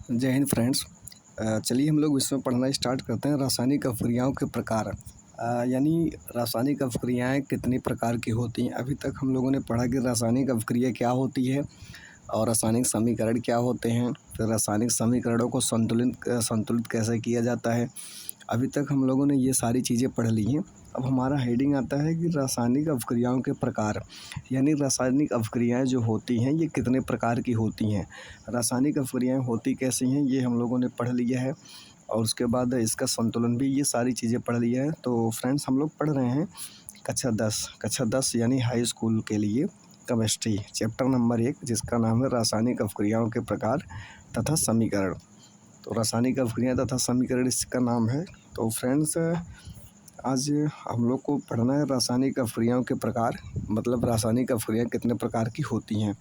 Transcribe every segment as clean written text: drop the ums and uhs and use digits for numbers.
जय हिंद फ्रेंड्स। चलिए हम लोग इसमें पढ़ना स्टार्ट करते हैं रासायनिक अभिक्रियाओं के प्रकार। यानी रासायनिक अभिक्रियाएं कितनी प्रकार की होती हैं। अभी तक हम लोगों ने पढ़ा कि रासायनिक अभिक्रिया क्या होती है और रासायनिक समीकरण क्या होते हैं, फिर रासायनिक समीकरणों को संतुलित कैसे किया जाता है। अभी तक हम लोगों ने ये सारी चीज़ें पढ़ ली हैं। अब हमारा हेडिंग आता है कि रासायनिक अभिक्रियाओं के प्रकार, यानी रासायनिक अभिक्रियाएं जो होती हैं ये कितने प्रकार की होती हैं, रासायनिक अभिक्रियाएं होती कैसी हैं ये हम लोगों ने पढ़ लिया है और उसके बाद इसका संतुलन भी, ये सारी चीज़ें पढ़ लिया है। तो फ्रेंड्स हम लोग पढ़ रहे हैं कक्षा 10 यानी हाई स्कूल के लिए केमिस्ट्री चैप्टर नंबर 1, जिसका नाम है रासायनिक अभिक्रियाओं के प्रकार तथा समीकरण। तो रासायनिक अभिक्रिया तथा समीकरण इसका नाम है। तो फ्रेंड्स आज हम लोग को पढ़ना है रासायनिक अभिक्रियाओं के प्रकार, मतलब रासायनिक अभिक्रियाएं कितने प्रकार की होती हैं।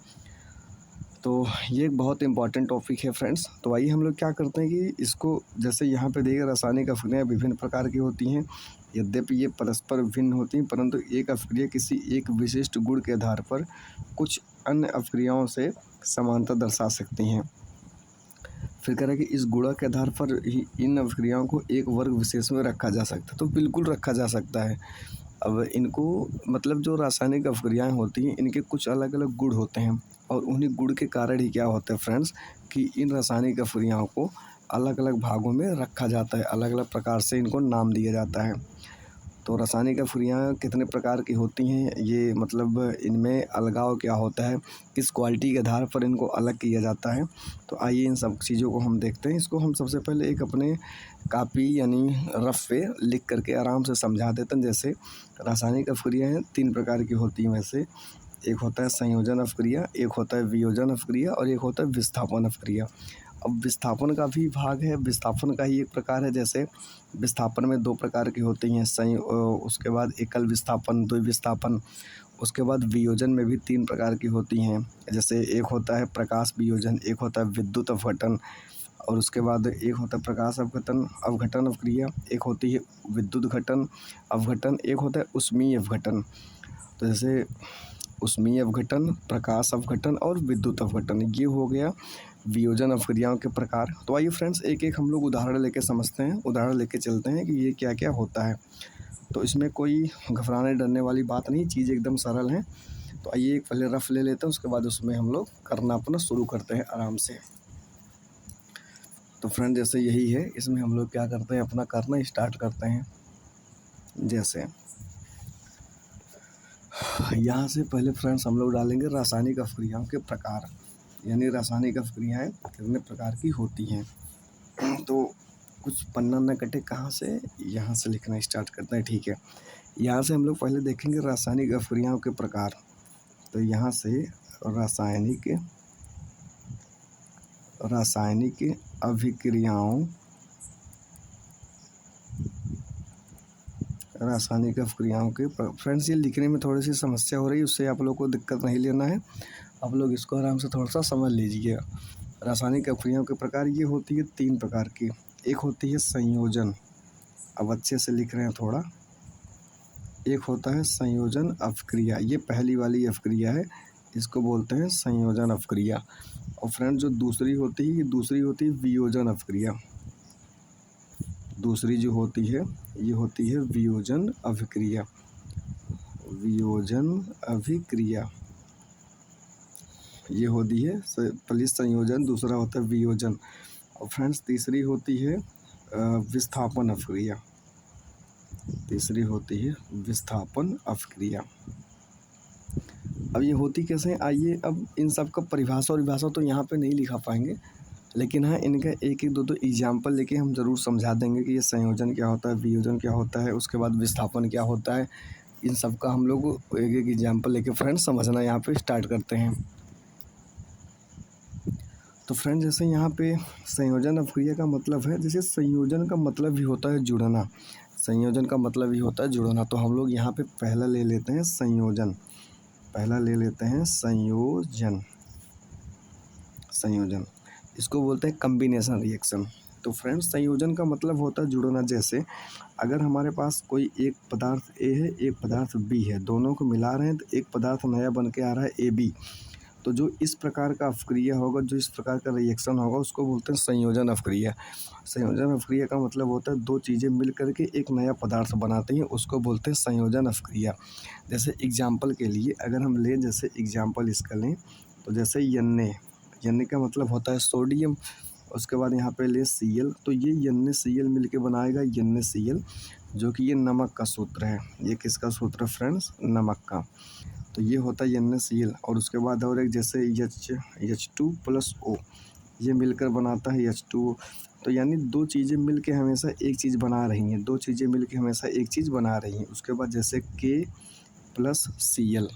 तो ये एक बहुत इंपॉर्टेंट टॉपिक है फ्रेंड्स। तो आइए हम लोग क्या करते हैं कि इसको, जैसे यहाँ पे देखिए रासायनिक अभिक्रियाएं विभिन्न प्रकार की होती हैं। यद्यपि ये परस्पर भिन्न होती हैं, परंतु एक अभिक्रिया किसी एक विशिष्ट गुण के आधार पर कुछ अन्य अभिक्रियाओं से समानता दर्शा सकती हैं। फिर कह रहा है कि इस गुण के आधार पर ही इन अभिक्रियाओं को एक वर्ग विशेष में रखा जा सकता है। तो बिल्कुल रखा जा सकता है। अब इनको, मतलब जो रासायनिक अभिक्रियाएं होती हैं इनके कुछ अलग अलग गुण होते हैं और उन्हीं गुण के कारण ही क्या होता है फ्रेंड्स कि इन रासायनिक अभिक्रियाओं को अलग अलग भागों में रखा जाता है, अलग अलग प्रकार से इनको नाम दिया जाता है। तो रासायनिक अभिक्रियाएं कितने प्रकार की होती हैं, ये मतलब इनमें अलगाव क्या होता है, किस क्वालिटी के आधार पर इनको अलग किया जाता है। तो आइए इन सब चीज़ों को हम देखते हैं। इसको हम सबसे पहले एक अपने कापी यानी रफ पे लिख करके आराम से समझा देते हैं। जैसे रासायनिक अभिक्रियाएं 3 प्रकार की होती हैं। वैसे एक होता है संयोजन अभिक्रिया, एक होता है वियोजन अभिक्रिया और एक होता है विस्थापन अभिक्रिया। अब विस्थापन का भी भाग है, विस्थापन का ही एक प्रकार है। जैसे विस्थापन में 2 प्रकार की होती हैं, उसके बाद एकल विस्थापन, द्विविस्थापन। उसके बाद वियोजन में भी 3 प्रकार की होती हैं। जैसे एक होता है प्रकाश वियोजन, एक होता है विद्युत अपघटन और उसके बाद एक होता है प्रकाश अवघटन अभिक्रिया, एक होती है विद्युत घटन अवघटन, एक होता है ऊष्मीय अवघटन। तो जैसे ऊष्मीय अवघटन, प्रकाश अवघटन और विद्युत अवघटन, ये हो गया वियोजन अभिक्रियाओं के प्रकार। तो आइए फ्रेंड्स एक एक हम लोग उदाहरण लेके समझते हैं, उदाहरण लेके चलते हैं कि ये क्या क्या होता है। तो इसमें कोई घबराने डरने वाली बात नहीं, चीज़ एकदम सरल है। तो आइए एक पहले रफ ले लेते हैं, उसके बाद उसमें हम लोग करना अपना शुरू करते हैं आराम से। तो फ्रेंड जैसे यही है, इसमें हम लोग क्या करते हैं, अपना करना स्टार्ट करते हैं। जैसे यहाँ से पहले फ्रेंड्स हम लोग डालेंगे रासायनिक अभिक्रियाओं के प्रकार, यानी रासायनिक अभिक्रियाएं कितने प्रकार की होती हैं। तो कुछ पन्ना न कटे, कहाँ से, यहाँ से लिखना स्टार्ट करते हैं, ठीक है। यहाँ से हम लोग पहले देखेंगे रासायनिक अभिक्रियाओं के प्रकार। तो यहाँ से रासायनिक अभिक्रियाओं के फ्रेंड्स, ये लिखने में थोड़ी सी समस्या हो रही है, उससे आप लोग को दिक्कत नहीं लेना है। आप लोग इसको आराम से थोड़ा सा समझ लीजिए। रासायनिक अभिक्रियाओं के प्रकार ये होती है 3 प्रकार की। एक होती है संयोजन, अब अच्छे से लिख रहे हैं थोड़ा। एक होता है संयोजन अभिक्रिया, ये पहली वाली अभिक्रिया है, इसको बोलते हैं संयोजन अभिक्रिया। और फ्रेंड जो दूसरी होती है वियोजन अभिक्रिया। दूसरी जो होती है ये होती है वियोजन अभिक्रिया। ये होती है पहली संयोजन, दूसरा होता है वियोजन। और फ्रेंड्स तीसरी होती है विस्थापन अभिक्रिया। अब ये होती कैसे हैं, आइए अब इन सब का परिभाषा तो यहाँ पे नहीं लिखा पाएंगे, लेकिन हाँ इनका एक एक दो एग्जाम्पल लेके हम ज़रूर समझा देंगे कि ये संयोजन क्या होता है, वियोजन क्या होता है, उसके बाद विस्थापन क्या होता है। इन सब का हम लोग एक एक एग्जाम्पल लेके फ्रेंड्स समझना यहाँ पे स्टार्ट करते हैं। तो फ्रेंड्स जैसे यहाँ पे संयोजन अभिक्रिया का मतलब है, जैसे संयोजन का मतलब भी होता है जुड़ना, तो हम लोग यहाँ पे पहला ले लेते हैं संयोजन, इसको बोलते हैं कम्बिनेशन रिएक्शन। तो फ्रेंड्स संयोजन का मतलब होता है जुड़ना। जैसे अगर हमारे पास कोई एक पदार्थ ए है, एक पदार्थ बी है, दोनों को मिला रहे हैं तो एक पदार्थ नया बन के आ रहा है AB। तो जो इस प्रकार का अपक्रिया होगा, जो इस प्रकार का रिएक्शन होगा, उसको बोलते हैं संयोजन अपक्रिया। संयोजन अपक्रिया का मतलब होता है दो चीज़ें मिल करके एक नया पदार्थ बनाती हैं, उसको बोलते हैं संयोजन अपक्रिया। जैसे एग्जाम्पल के लिए अगर हम लें, जैसे एग्जाम्पल इसका लें तो जैसे एन का मतलब होता है सोडियम, उसके बाद यहाँ पे ले Cl, तो ये NaCl मिल के बनाएगा NaCl, जो कि ये नमक का सूत्र है। ये किसका सूत्र है फ्रेंड्स? नमक का। तो ये होता है NaCl। और उसके बाद और एक जैसे H2+O, ये मिलकर बनाता है H2O। तो यानी दो चीज़ें मिल के हमेशा एक चीज़ बना रही हैं, दो चीज़ें मिल के हमेशा एक चीज़ बना रही हैं। उसके बाद जैसे K+Cl,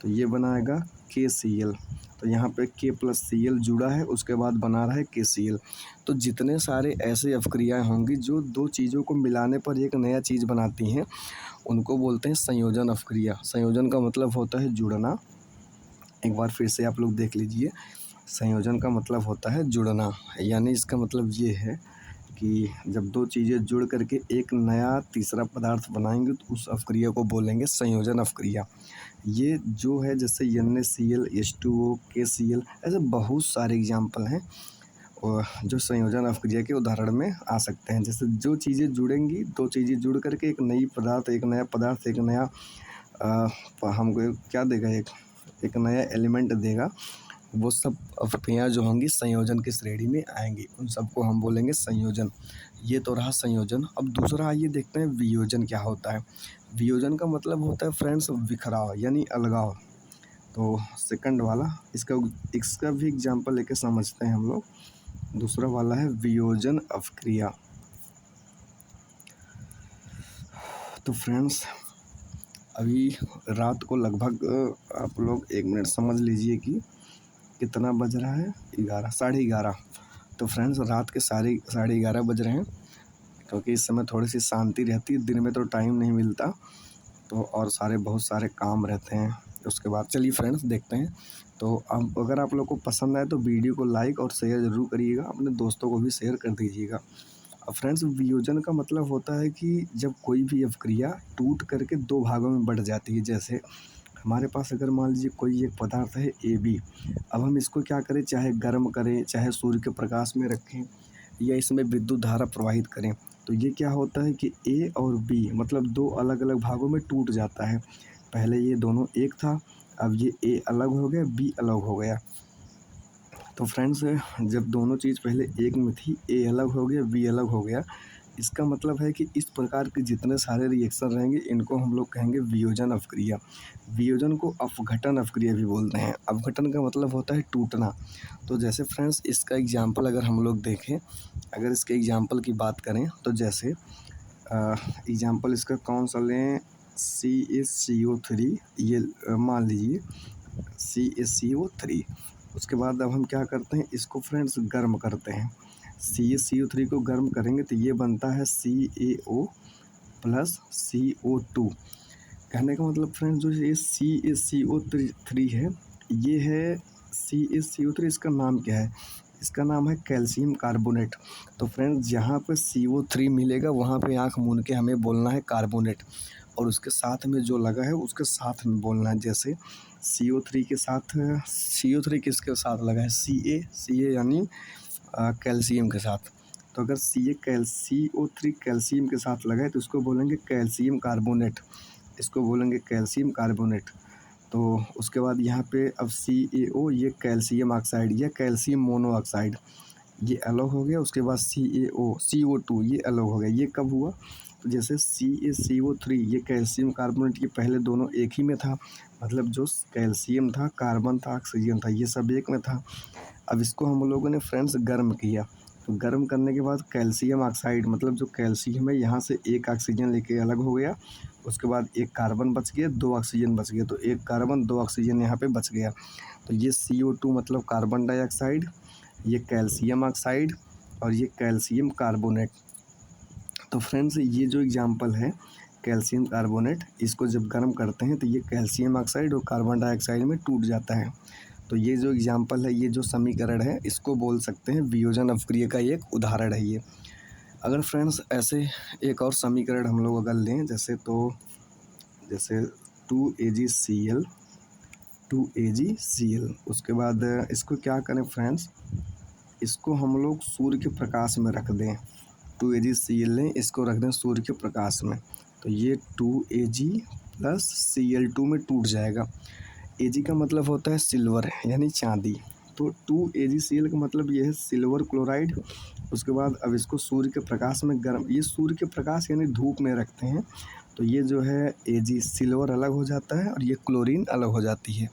तो ये बनाएगा KCl। तो यहाँ पे K+Cl जुड़ा है, उसके बाद बना रहा है KCl। तो जितने सारे ऐसे अपक्रियाएँ होंगी जो दो चीज़ों को मिलाने पर एक नया चीज़ बनाती हैं, उनको बोलते हैं संयोजन अपक्रिया। संयोजन का मतलब होता है जुड़ना। एक बार फिर से आप लोग देख लीजिए, संयोजन का मतलब होता है जुड़ना। यानी इसका मतलब ये है कि जब दो चीज़ें जुड़ करके एक नया तीसरा पदार्थ बनाएंगे तो उस अपक्रिया को बोलेंगे संयोजन अपक्रिया। ये जो है जैसे NaCl, H2O, KCl, ऐसे बहुत सारे एग्जाम्पल हैं और जो संयोजन अपक्रिया के उदाहरण में आ सकते हैं। जैसे जो चीज़ें जुड़ेंगी, दो चीज़ें जुड़ करके एक नया पदार्थ एक नया हमको क्या देगा, एक नया एलिमेंट देगा। वो सब अपक्रियाँ जो होंगी संयोजन की श्रेणी में आएंगी, उन सबको हम बोलेंगे संयोजन। ये तो रहा संयोजन। अब दूसरा आइए देखते हैं वियोजन क्या होता है। वियोजन का मतलब होता है फ्रेंड्स बिखराव यानी अलगाव। तो सेकंड वाला इसका भी एग्जाम्पल लेके समझते हैं हम लोग। दूसरा वाला है वियोजन अपक्रिया। तो फ्रेंड्स अभी रात को लगभग आप लोग 1 मिनट समझ लीजिए कि कितना बज रहा है, 11, 11:30। तो फ्रेंड्स रात के 11:30 बज रहे हैं, क्योंकि इस समय थोड़ी सी शांति रहती है। दिन में तो टाइम नहीं मिलता, तो और बहुत सारे काम रहते हैं। उसके बाद चलिए फ्रेंड्स देखते हैं। तो अब अगर आप लोग को पसंद आए तो वीडियो को लाइक और शेयर ज़रूर करिएगा, अपने दोस्तों को भी शेयर कर दीजिएगा। अब फ्रेंड्स वियोजन का मतलब होता है कि जब कोई भी अपक्रिया टूट करके दो भागों में बढ़ जाती है। जैसे हमारे पास अगर मान लीजिए कोई एक पदार्थ है AB, अब हम इसको क्या करें, चाहे गर्म करें, चाहे सूर्य के प्रकाश में रखें या इसमें विद्युत धारा प्रवाहित करें, तो ये क्या होता है कि A और B मतलब दो अलग अलग भागों में टूट जाता है। पहले ये दोनों एक था, अब ये A अलग हो गया, B अलग हो गया। तो फ्रेंड्स जब दोनों चीज़ पहले एक में थी, A अलग हो गया, B अलग हो गया, इसका मतलब है कि इस प्रकार के जितने सारे रिएक्शन रहेंगे इनको हम लोग कहेंगे वियोजन अपक्रिया। वियोजन को अपघटन अपक्रिया भी बोलते हैं। अपघटन का मतलब होता है टूटना। तो जैसे फ्रेंड्स इसका एग्जाम्पल अगर हम लोग देखें, अगर इसके एग्जाम्पल की बात करें तो जैसे एग्जाम्पल इसका कौन सा लें, CaCO3, ये मान लीजिए CaCO3। उसके बाद अब हम क्या करते हैं, इसको फ्रेंड्स गर्म करते हैं। CaCO3 को गर्म करेंगे तो ये बनता है CaO+CO2। कहने का मतलब फ्रेंड्स जो ये CaCO3 है, ये है CaCO3, इसका नाम क्या है, इसका नाम है कैल्शियम कार्बोनेट। तो फ्रेंड्स जहाँ पे CO3 मिलेगा वहाँ पे आँख मूंद के हमें बोलना है कार्बोनेट, और उसके साथ में जो लगा है उसके साथ में बोलना है। जैसे CO3 के साथ, CO3 किसके साथ लगा है, Ca यानी कैल्शियम के साथ। तो अगर CO3 कैल्शियम के साथ लगा है तो इसको बोलेंगे कैल्शियम कार्बोनेट, इसको बोलेंगे कैल्शियम कार्बोनेट। तो उसके बाद यहाँ पे अब CaO, ये कैल्शियम ऑक्साइड या कैल्शियम मोनोऑक्साइड, ये अलग हो गया। उसके बाद CO2 ये अलग हो गया। ये कब हुआ, तो जैसे CaCO3 ये कैल्शियम कार्बोनेट, ये पहले दोनों एक ही में था, मतलब जो कैल्शियम था, कार्बन था, ऑक्सीजन था, ये सब एक में था। अब इसको हम लोगों ने फ्रेंड्स गर्म किया, तो गर्म करने के बाद कैल्शियम ऑक्साइड मतलब जो कैल्शियम है यहाँ से एक ऑक्सीजन लेके अलग हो गया। उसके बाद एक कार्बन बच गया, दो ऑक्सीजन बच गया, तो एक कार्बन दो ऑक्सीजन यहाँ पे बच गया। तो ये CO2 मतलब कार्बन डाइऑक्साइड, ये कैल्शियम ऑक्साइड और ये कैल्शियम कार्बोनेट। तो फ्रेंड्स ये जो एग्जांपल है कैल्शियम कार्बोनेट, इसको जब गर्म करते हैं तो ये कैल्शियम ऑक्साइड और कार्बन डाइऑक्साइड में टूट जाता है। तो ये जो एग्जांपल है, ये जो समीकरण है, इसको बोल सकते हैं वियोजन अपक्रिया का एक उदाहरण है ये। अगर फ्रेंड्स ऐसे एक और समीकरण हम लोग अगर लें, जैसे 2AgCl 2AgCl। उसके बाद इसको क्या करें फ्रेंड्स, इसको हम लोग सूर्य के प्रकाश में रख दें। 2AgCl लें, इसको रख दें सूर्य के प्रकाश में, तो ये 2Ag प्लस Cl2 में टूट जाएगा। Ag का मतलब होता है सिल्वर यानी चांदी, तो 2AgCl का मतलब ये है सिल्वर क्लोराइड। उसके बाद अब इसको सूर्य के प्रकाश में गर्म, ये सूर्य के प्रकाश यानी धूप में रखते हैं, तो ये जो है Ag सिल्वर अलग हो जाता है और ये क्लोरीन अलग हो जाती है।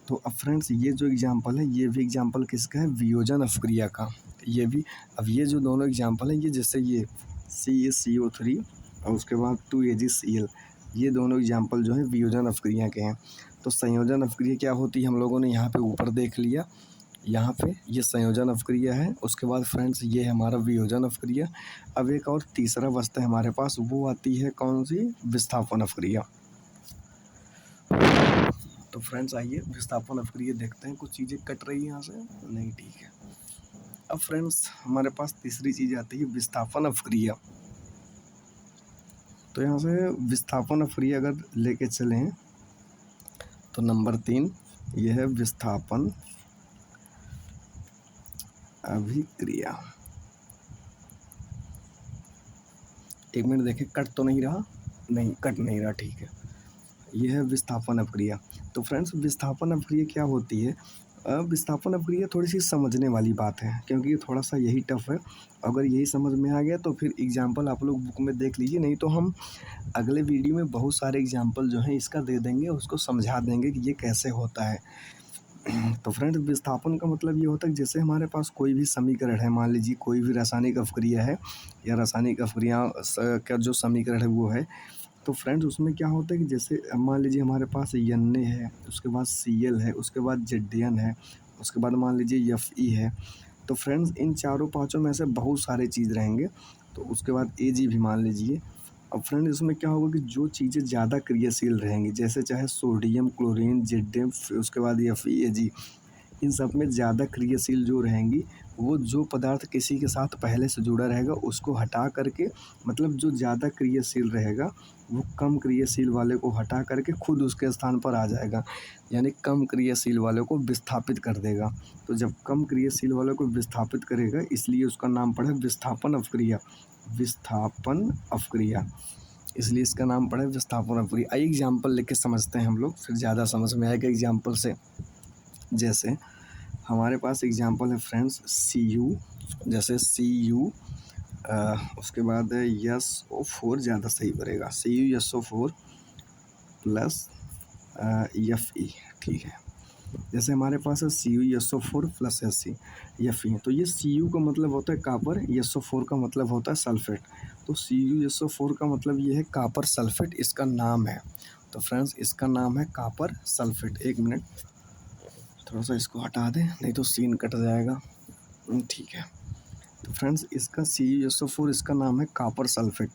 तो अब फ्रेंड्स ये जो एग्जांपल है, ये भी एग्जांपल किसका है, वियोजन अपक्रिया का। ये भी, अब ये जो दोनों एग्जांपल हैं, ये जैसे ये CaCO3 और उसके बाद 2AgCl, ये दोनों एग्जांपल जो है वियोजन अपक्रिया के हैं। तो संयोजन अपक्रिया क्या होती है हम लोगों ने यहाँ पे ऊपर देख लिया, यहाँ पे ये संयोजन अपक्रिया है। उसके बाद फ्रेंड्स ये है हमारा वियोजन अपक्रिया। अब एक और तीसरा बचता है हमारे पास, वो आती है कौन सी, विस्थापन अपक्रिया। तो फ्रेंड्स आइए विस्थापन अपक्रिया देखते हैं। कुछ चीज़ें कट रही हैं यहाँ से, नहीं ठीक है। अब फ्रेंड्स हमारे पास तीसरी चीज़ आती है विस्थापन अपक्रिया। तो यहाँ से विस्थापन अपक्रिया अगर लेके चलें तो नंबर 3 ये है विस्थापन अभिक्रिया। एक मिनट देखें, कट तो नहीं रहा, नहीं कट नहीं रहा, ठीक है। ये है विस्थापन अपक्रिया। तो फ्रेंड्स विस्थापन अपक्रिया क्या होती है, विस्थापन अपक्रिया थोड़ी सी समझने वाली बात है, क्योंकि ये थोड़ा सा यही टफ है। अगर यही समझ में आ गया तो फिर एग्जाम्पल आप लोग बुक में देख लीजिए, नहीं तो हम अगले वीडियो में बहुत सारे एग्जाम्पल जो हैं इसका दे देंगे, उसको समझा देंगे कि ये कैसे होता है। तो फ्रेंड्स विस्थापन का मतलब ये होता है कि जैसे हमारे पास कोई भी समीकरण है, मान लीजिए कोई भी रासायनिक अपक्रिया है या रासायनिक अपक्रिया का जो समीकरण है वो है, तो फ्रेंड्स उसमें क्या होता है कि जैसे मान लीजिए हमारे पास Na है, उसके बाद Cl है, उसके बाद Zn है, उसके बाद मान लीजिए Fe है। तो फ्रेंड्स इन चारों पाँचों में से बहुत सारे चीज़ रहेंगे, तो उसके बाद Ag भी मान लीजिए। अब फ्रेंड इसमें क्या होगा कि जो चीज़ें ज़्यादा क्रियाशील रहेंगी, जैसे चाहे सोडियम, क्लोरीन, Zn, उसके बाद FeAg, इन सब में ज़्यादा क्रियाशील जो रहेंगी, वो जो पदार्थ किसी के साथ पहले से जुड़ा रहेगा उसको हटा करके, मतलब जो ज़्यादा क्रियाशील रहेगा वो कम क्रियाशील वाले को हटा करके खुद उसके स्थान पर आ जाएगा, यानी कम क्रियाशील वाले को विस्थापित कर देगा। तो जब कम क्रियाशील वाले को विस्थापित करेगा, इसलिए उसका नाम पड़ा विस्थापन अपक्रिया। विस्थापन अपक्रिया, इसलिए इसका नाम पड़ा विस्थापन अपक्रिया। आइए एग्जाम्पल लेके समझते हैं हम लोग, फिर ज़्यादा समझ में आएगा एग्जाम्पल से। जैसे हमारे पास एग्जांपल है फ्रेंड्स Cu, जैसे Cu, उसके बाद SO4 ज़्यादा सही पड़ेगा, CuSO4 प्लस Fe, ठीक है। जैसे हमारे पास है CuSO4 प्लस Fe, तो ये Cu का मतलब होता है कापर, SO4 का मतलब होता है सल्फेट। तो CuSO4 का मतलब ये है कापर सल्फेट, इसका नाम है। तो फ्रेंड्स इसका नाम है कापर सल्फेट। एक मिनट, थोड़ा सा इसको हटा दें, नहीं तो सीन कट जाएगा, ठीक है। तो फ्रेंड्स इसका CuSO4 इसका नाम है कापर सल्फेट,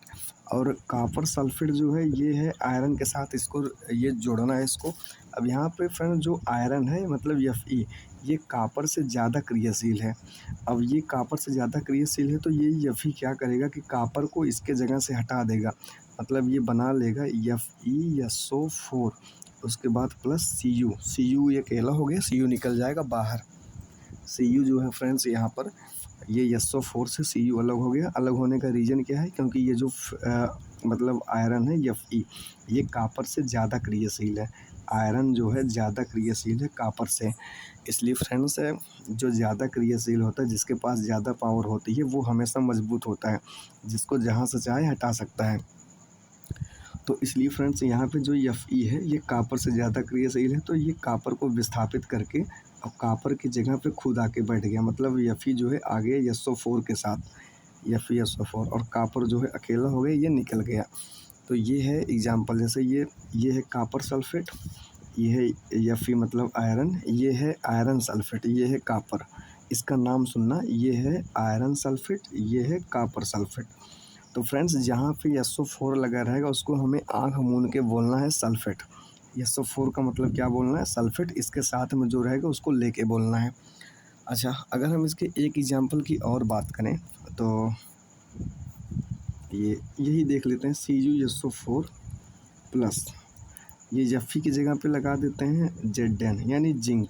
और कापर सल्फेट जो है ये है आयरन के साथ, इसको ये जोड़ना है इसको। अब यहाँ पे फ्रेंड जो आयरन है मतलब Fe, ये कापर से ज़्यादा क्रियाशील है। अब ये कापर से ज़्यादा क्रियाशील है, तो ये Fe क्या करेगा कि कापर को इसके जगह से हटा देगा, मतलब ये बना लेगा FeSO4, उसके बाद प्लस Cu ये अकेला हो गया, Cu निकल जाएगा बाहर। Cu जो है फ्रेंड्स यहाँ पर ये SO4 से Cu अलग हो गया। अलग होने का रीज़न क्या है, क्योंकि ये जो मतलब आयरन है Fe, ये कापर से ज़्यादा क्रियाशील है। आयरन जो है ज़्यादा क्रियाशील है कापर से, इसलिए फ्रेंड्स जो ज़्यादा क्रियाशील होता है, जिसके पास ज़्यादा पावर होती है, वो हमेशा मजबूत होता है, जिसको जहाँ से चाहे हटा सकता है। तो इसलिए फ्रेंड्स यहाँ पे जो Fe है ये कापर से ज़्यादा क्रियाशील है, तो ये कापर को विस्थापित करके अब कापर की जगह पे खुद आके बैठ गया, मतलब Fe जो है आ गया SO4 के साथ, FeSO4, और कापर जो है अकेला हो गया, ये निकल गया। तो ये है एग्जांपल, जैसे ये है कापर सल्फेट, ये है Fe मतलब आयरन, ये है आयरन सल्फेट, ये है कापर। इसका नाम सुनना, ये है आयरन सल्फेट, ये है कापर सल्फेट। तो फ्रेंड्स जहाँ पे SO4 लगा रहेगा उसको हमें आँख मूंद के बोलना है सल्फेट। SO4 का मतलब क्या बोलना है, सल्फेट। इसके साथ में जो रहेगा उसको लेके बोलना है। अच्छा, अगर हम इसके एक एग्जांपल की और बात करें तो यही देख लेते हैं, CuSO4 प्लस ये Fe की जगह पे लगा देते हैं Zn यानी जिंक।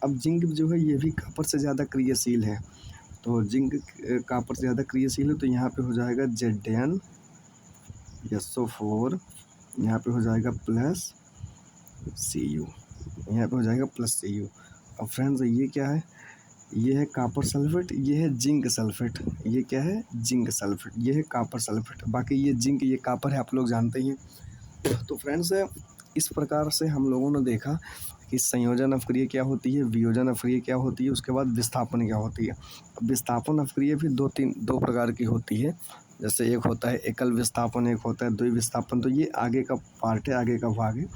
अब जिंक जो है ये भी कॉपर से ज़्यादा क्रियाशील है, तो जिंक कॉपर से ज़्यादा क्रियाशील है, तो यहाँ पे हो जाएगा ZnSO4, यहाँ पे हो जाएगा प्लस Cu, यहाँ पे हो जाएगा प्लस Cu। अब फ्रेंड्स ये क्या है, ये है कॉपर सल्फेट, ये है जिंक सल्फेट। ये क्या है, जिंक सल्फेट, ये है कॉपर सल्फेट। बाकी ये जिंक ये कॉपर है, आप लोग जानते ही हैं। तो फ्रेंड्स इस प्रकार से हम लोगों ने देखा कि संयोजन अपक्रिया क्या होती है, वियोजन अपक्रिया क्या होती है, उसके बाद विस्थापन क्या होती है। अब विस्थापन अपक्रिया भी दो प्रकार की होती है। जैसे एक होता है एकल विस्थापन, एक होता है द्वि विस्थापन। तो ये आगे का पार्ट है, आगे का भाग है।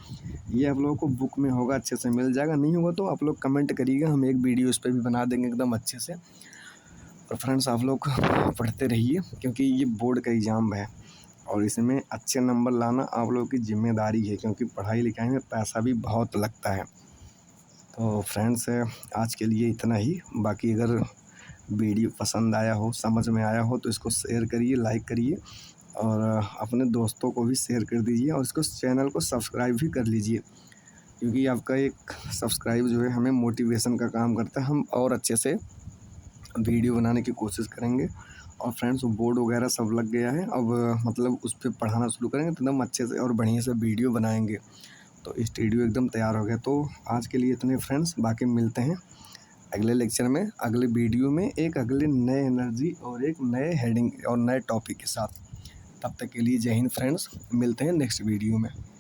ये आप लोगों को बुक में होगा, अच्छे से मिल जाएगा। नहीं होगा तो आप लोग कमेंट करिएगा, हम एक वीडियो इस पर भी बना देंगे एकदम अच्छे से। और फ्रेंड्स आप लोग पढ़ते रहिए, क्योंकि ये बोर्ड का एग्ज़ाम है और इसमें अच्छे नंबर लाना आप लोगों की जिम्मेदारी है, क्योंकि पढ़ाई लिखाई में पैसा भी बहुत लगता है। तो फ्रेंड्स आज के लिए इतना ही। बाकी अगर वीडियो पसंद आया हो, समझ में आया हो, तो इसको शेयर करिए, लाइक करिए और अपने दोस्तों को भी शेयर कर दीजिए और इसको चैनल को सब्सक्राइब भी कर लीजिए, क्योंकि आपका एक सब्सक्राइब जो है हमें मोटिवेशन का काम करता है। हम और अच्छे से वीडियो बनाने की कोशिश करेंगे। और फ्रेंड्स बोर्ड वगैरह सब लग गया है, अब मतलब उस पर पढ़ाना शुरू करेंगे तो एकदम अच्छे से और बढ़िया से वीडियो बनाएंगे। तो स्टूडियो एकदम तैयार हो गया। तो आज के लिए इतने फ्रेंड्स, बाकी मिलते हैं अगले लेक्चर में, अगले वीडियो में, एक अगले नए एनर्जी और एक नए हेडिंग और नए टॉपिक के साथ। तब तक के लिए जय हिंद फ्रेंड्स, मिलते हैं नेक्स्ट वीडियो में।